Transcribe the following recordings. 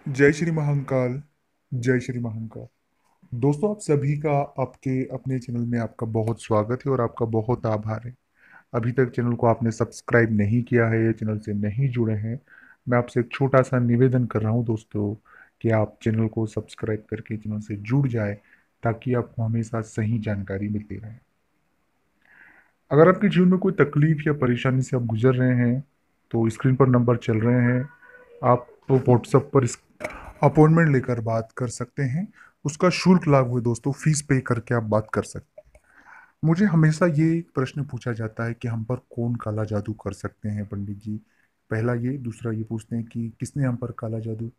जय श्री महाकाल। जय श्री महाकाल। दोस्तों, आप सभी का आपके अपने चैनल में आपका बहुत स्वागत है और आपका बहुत आभार है। अभी तक चैनल को आपने सब्सक्राइब नहीं किया है या चैनल से नहीं जुड़े हैं, मैं आपसे एक छोटा सा निवेदन कर रहा हूं दोस्तों कि आप चैनल को सब्सक्राइब करके चैनल से जुड़ जाए ताकि आपको हमेशा सही जानकारी मिलती रहे। अगर आपके जीवन में कोई तकलीफ या परेशानी से आप गुजर रहे हैं तो स्क्रीन पर नंबर चल रहे हैं, आप व्हाट्सएप पर इस अपॉइंटमेंट लेकर बात कर सकते हैं। उसका शुल्क लागू है दोस्तों, फीस पे करके आप बात कर सकते हैं। मुझे हमेशा ये प्रश्न पूछा जाता है कि हम पर कौन काला जादू कर सकते हैं पंडित जी। पहला ये, दूसरा ये पूछते हैं कि किसने हम पर काला जादू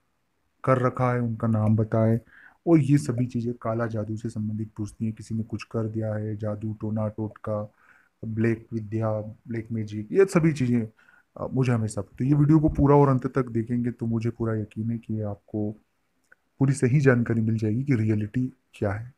कर रखा है, उनका नाम बताएं। और ये सभी चीज़ें काला जादू से संबंधित पूछती हैं, किसी ने कुछ कर दिया है, जादू टोना टोटका, ब्लैक विद्या, ब्लैक मैजिक, ये सभी चीज़ें मुझे हमेशा। तो ये वीडियो को पूरा और अंत तक देखेंगे तो मुझे पूरा यकीन है कि आपको पूरी सही जानकारी मिल जाएगी कि रियलिटी क्या है।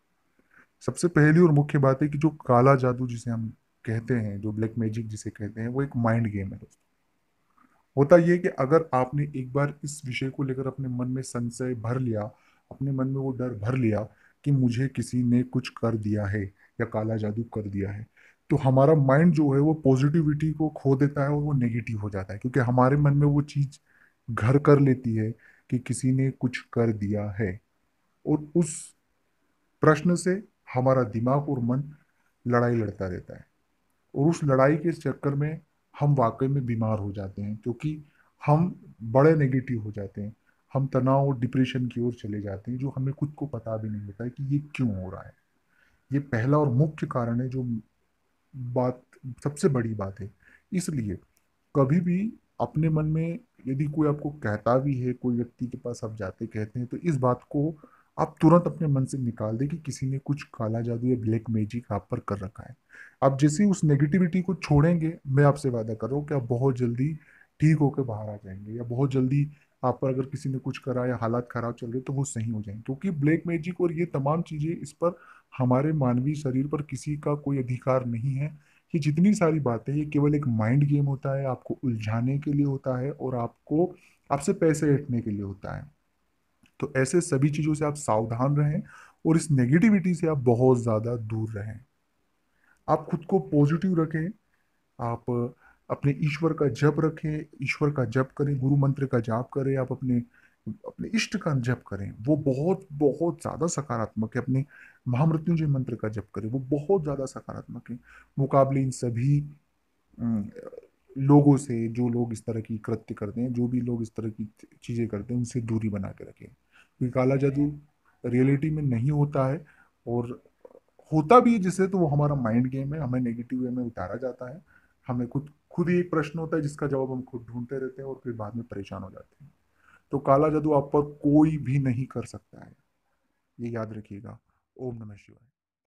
सबसे पहली और मुख्य बात है कि जो काला जादू जिसे हम कहते हैं, जो ब्लैक मैजिक जिसे कहते हैं, वो एक माइंड गेम है दोस्तों। होता यह है कि अगर आपने एक बार इस विषय को लेकर अपने मन में संशय भर लिया, अपने मन में वो डर भर लिया कि मुझे किसी ने कुछ कर दिया है या काला जादू कर दिया है, तो हमारा माइंड जो है वो पॉजिटिविटी को खो देता है और वो नेगेटिव हो जाता है, क्योंकि हमारे मन में वो चीज घर कर लेती है कि किसी ने कुछ कर दिया है। और उस प्रश्न से हमारा दिमाग और मन लड़ाई लड़ता रहता है। और उस लड़ाई के चक्कर में हम वाकई में बीमार हो जाते हैं, क्योंकि हम बड़े नेगेटिव हो जाते हैं। हम तनाव और डिप्रेशन की ओर चले जाते हैं, जो हमें खुद को पता भी नहीं होता है कि ये क्यों हो रहा है। ये पहला और मुख्य कारण है, जो बात सबसे बड़ी बात है। इसलिए कभी भी अपने मन में यदि कोई आपको कहता भी है, कोई व्यक्ति के पास आप जाते कहते हैं, तो इस बात को आप तुरंत अपने मन से निकाल दें कि किसी ने कुछ काला जादू या ब्लैक मैजिक आप पर कर रखा है। आप जैसे ही उस नेगेटिविटी को छोड़ेंगे, मैं आपसे वादा कर रहा हूँ कि आप बहुत जल्दी ठीक होकर बाहर आ जाएंगे, या बहुत जल्दी आप पर अगर किसी ने कुछ करा या हालात खराब चल रहे तो वो सही हो जाएंगे। क्योंकि ब्लैक मैजिक और ये तमाम चीजें, इस पर हमारे मानवीय शरीर पर किसी का कोई अधिकार नहीं है। ये जितनी सारी बातें, ये केवल एक माइंड गेम होता है, आपको उलझाने के लिए होता है और आपको आपसे पैसे हटने के लिए होता है। तो ऐसे सभी चीजों से आप सावधान रहें और इस नेगेटिविटी से आप बहुत ज्यादा दूर रहें। आप खुद को पॉजिटिव रखें। आप अपने ईश्वर का जप रखें, ईश्वर का जप करें, गुरु मंत्र का जाप करें, आप अपने अपने इष्ट का जप करें, वो बहुत बहुत ज्यादा सकारात्मक है। अपने महामृत्युंजय मंत्र का जप करें, वो बहुत ज्यादा सकारात्मक है मुकाबले इन सभी अम, लोगों से। जो लोग इस तरह की कृत्य करते हैं, जो भी लोग इस तरह की चीजें करते हैं, उनसे दूरी बना के रखें, क्योंकि काला जादू रियलिटी में नहीं होता है। और होता भी है जिससे, तो वो हमारा माइंड गेम है, हमें नेगेटिव वे में उतारा जाता है। हमें खुद खुद ही एक प्रश्न होता है जिसका जवाब हम खुद ढूंढते रहते हैं और फिर बाद में परेशान हो जाते हैं। तो काला जादू आप पर कोई भी नहीं कर सकता है, ये याद रखिएगा। ओम नमः शिवाय।